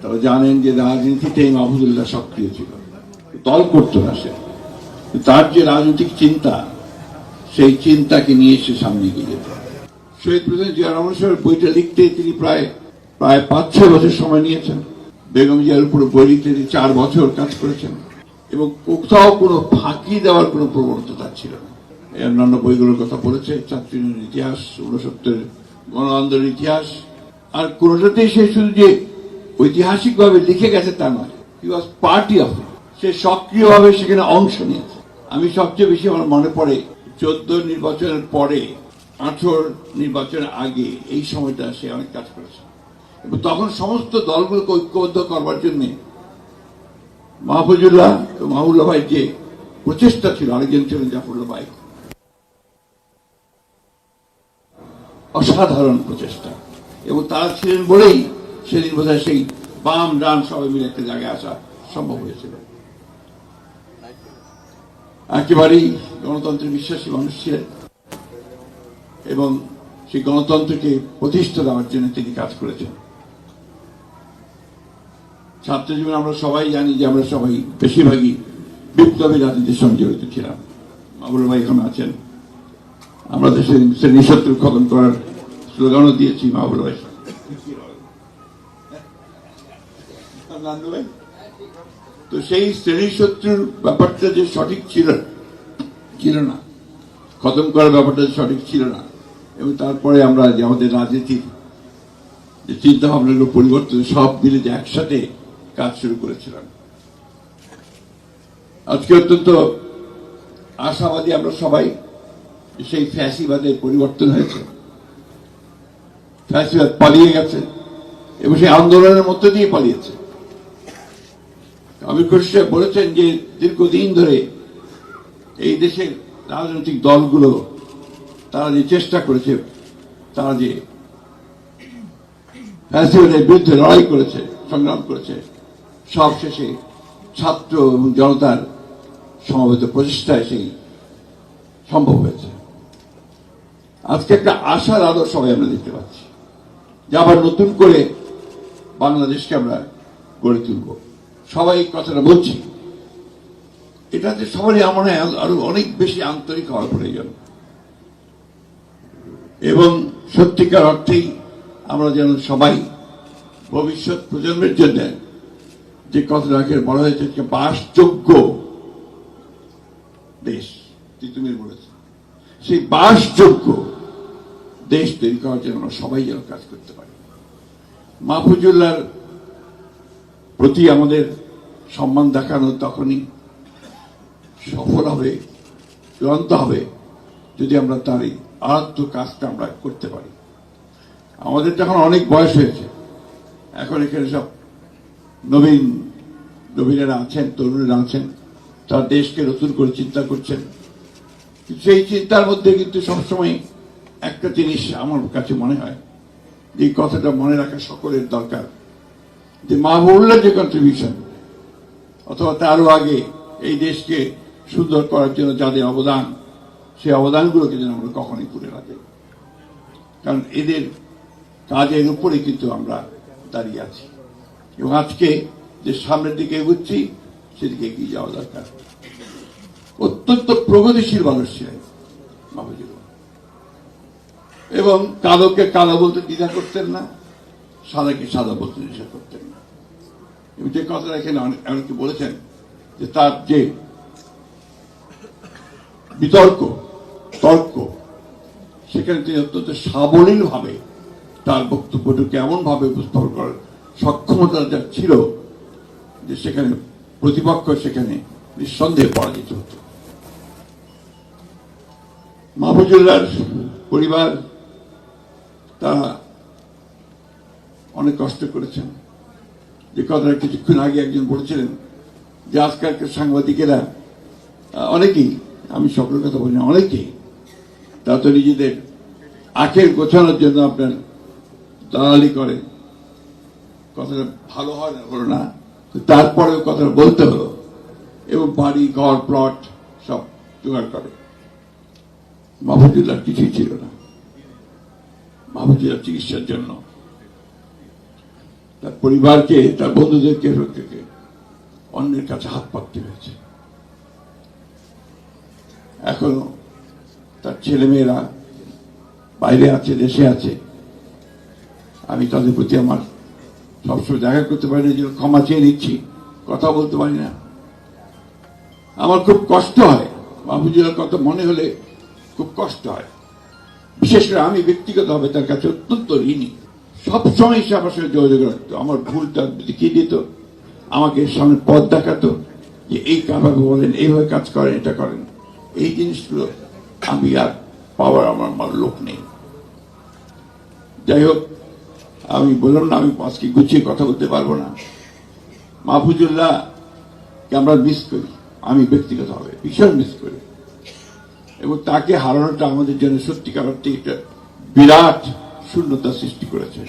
তারা জানেন যে রাজনীতিতেই মাহফুজুল্লাহ সক্রিয় ছিল, দল করতো না সে। তার যে রাজনৈতিক চিন্তা, সেই চিন্তাকে নিয়ে সে সামনে এগিয়ে যেত। শহীদ প্রেসিডেন্ট জিয়া রহমান সাহেবের বইটা লিখতে তিনি প্রায় 5-6 বছর সময় নিয়েছেন। বেগম জিয়ার উপর বই লিখতে তিনি 4 বছর কাজ করেছেন এবং কোথাও কোনো ফাঁকি দেওয়ার কোনো প্রবণতা তার ছিল না। অন্যান্য বইগুলোর কথা বলেছে, ছাত্র ইউনিয়নের ইতিহাস, 69 গণ আন্দোলনের ইতিহাস, আর কোনোটাতেই সে শুধু যে ঐতিহাসিকভাবে লিখে গেছে তা নয়, হি ওয়াজ পার্টি অফ ইট। সে সক্রিয়ভাবে সেখানে অংশ নিয়েছে। আমি সবচেয়ে বেশি আমার মনে পড়ে 14 নির্বাচনের পরে 18 নির্বাচনের আগে এই সময়টা সে অনেক কাজ করেছে এবং তখন সমস্ত দলগুলোকে ঐক্যবদ্ধ করবার জন্য মাহফুজুল্লাহ মাহবুবুল্লাহ ভাই যে প্রচেষ্টা ছিল, আরেকজন ছিলেন জাফরুল্লাহ ভাই, অসাধারণ প্রচেষ্টা। এবং তারা ছিলেন বলেই সেদিন বোধহয় সেই বাম ডান সবাই মিলে একটা জায়গায় আসা সম্ভব হয়েছিল। একেবারেই গণতন্ত্রের বিশ্বাসী মানুষ ছিলেন এবং সেই গণতন্ত্রকে প্রতিষ্ঠা দেওয়ার জন্য তিনি কাজ করেছেন। ছাত্র জীবনে আমরা সবাই জানি যে আমরা সবাই বেশিরভাগই বিপ্লবী রাজনীতির সঙ্গে জড়িত ছিলাম। মাহবুবুল ভাই এখন আছেন, আমরা দেশে শ্রেণী শত্রু খতম করার স্লোগানও দিয়েছি মাহবুবুল ভাই। তো সেই শ্রেণী শত্রুর ব্যাপারটা যে সঠিক ছিল না, খতম করার ব্যাপারটা সঠিক ছিল না, এবং তারপরে আমরা যে আমাদের রাজনীতির যে চিন্তা ভাবনাগুলো পরিবর্তন সব মিলে যে একসাথে কাজ শুরু করেছিলাম। আজকে অত্যন্ত আশাবাদী আমরা সবাই, সেই ফ্যাসিবাদের পরিবর্তন হয়েছে, ফ্যাসিবাদ পালিয়ে গেছে এবং সেই আন্দোলনের মধ্য দিয়ে পালিয়েছে। আমির খসরু সাহেব বলেছেন যে দীর্ঘদিন ধরে এই দেশের রাজনৈতিক দলগুলো তারা যে চেষ্টা করেছে, তারা যে ফ্যাসিবাদের বিরুদ্ধে লড়াই করেছে, সংগ্রাম করেছে, সব শেষে ছাত্র এবং জনতার সমবেত প্রচেষ্টায় সেই সম্ভব হয়েছে। আজকে একটা আশার আলো সবাই আমরা দেখতে পাচ্ছি যে আবার নতুন করে বাংলাদেশকে আমরা গড়ে তুলব। সবাই কথাটা বলছি, এটাতে সবারই আমার আরো অনেক বেশি আন্তরিক হওয়ার প্রয়োজন এবং সত্যিকার অর্থেই আমরা যেন সবাই ভবিষ্যৎ প্রজন্মের জন্য যে কথাটাকে বলা হয়েছে বাসযোগ্য দেশ, তিতুমির বলেছে, সেই বাসযোগ্য দেশ তৈরি করার জন্য আমরা সবাই যেন কাজ করতে পারি। মাহফুজুল্লাহর প্রতি আমাদের সম্মান দেখানো তখনই সফল হবে, চূড়ান্ত হবে, যদি আমরা তার এই আরাধ্য কাজটা আমরা করতে পারি। আমাদের যখন অনেক বয়স হয়েছে, এখন এখানে সব নবীনেরা আছেন, তরুণেরা আছেন, তার দেশকে নতুন করে চিন্তা করছেন। সেই চিন্তার মধ্যে কিন্তু সবসময় একটা জিনিস আমার কাছে মনে হয়, যে কথাটা মনে রাখা সকলের দরকার, যে মাহবুবুল্লাহ যে কন্ট্রিবিউশন অথবা তারও আগে এই দেশকে সুন্দর করার জন্য যাদের অবদান, সেই অবদানগুলোকে যেন আমরা কখনোই ভুলে না যাই। কারণ এদের কাজের উপরে কিন্তু আমরা দাঁড়িয়ে আছি এবং আজকে যে সামনের দিকে এগুচ্ছি সেদিকে এগিয়ে যাওয়া দরকার। অত্যন্ত প্রগতিশীল মানুষ ছিলেন মাহফুজুল্লাহ এবং কালোকে কালো বলতে দ্বিধা করতেন না, সাদাকে সাদা বলতে দ্বিধা করতেন না। এবং যে কথাটা এখানে অনেকে বলেছেন যে তার যে তর্ক, সেখানে তিনি অত্যন্ত সাবলীল ভাবে তার বক্তব্যটাকে এমন ভাবে উপস্থাপন করার সক্ষমতা যা ছিল যে সেখানে প্রতিপক্ষ সেখানে নিঃসন্দেহে পরাজিত হতো। মাহফুজুল্লাহর পরিবার তারা অনেক কষ্ট করেছেন। যে কথাটা কিছুক্ষণ আগে একজন বলেছিলেন যে আজকালকার সাংবাদিকেরা অনেকেই, আমি সকলের কথা বলি না, অনেকেই তা তো নিজেদের আখের গোছানোর জন্য আপনার দালালি করে, কথাটা ভালো হয় না হলো না, তারপরেও কথাটা বলতে হলো এবং বাড়ি ঘর প্লট সব জোগাড় করে। মাহফুজুল্লাহর কিছুই ছিল না। মাহফুজুল্লাহ চিকিৎসার জন্য তার পরিবারকে, তার বন্ধুদেরকে অন্যের কাছে হাত পাততে হয়েছে। এখনো তার ছেলেমেয়েরা বাইরে আছে, দেশে আছে। আমি তাদের প্রতি আমার সবসময় দেখা করতে পারি না, যেন ক্ষমা চেয়ে নিচ্ছি, কথা বলতে পারি না। আমার খুব কষ্ট হয়, মাহফুজুল্লাহর কথা মনে হলে খুব কষ্ট হয়। বিশেষ করে আমি ব্যক্তিগতভাবে তার কাছে অত্যন্ত ঋণী। সবসময় সে আমার সঙ্গে যোগাযোগ রাখতো, আমার ভুলটা দেখিয়ে দিত, আমাকে সামনে পথ দেখাতো যে এই কাভাবে বলেন, এইভাবে কাজ করেন, এটা করেন। এই জিনিসগুলো আমি আর পাওয়ার আমার লোক নেই। যাই হোক, আমি বললাম না, আমি আজকে গুছিয়ে কথা বলতে পারবো না। মাহফুজুল্লাহকে আমরা মিস করি, আমি ব্যক্তিগতভাবে ভীষণ মিস করি, এবং তাকে হারানোটা আমাদের জন্য সত্যিকার অর্থে একটা বিরাট শূন্যতা সৃষ্টি করেছে।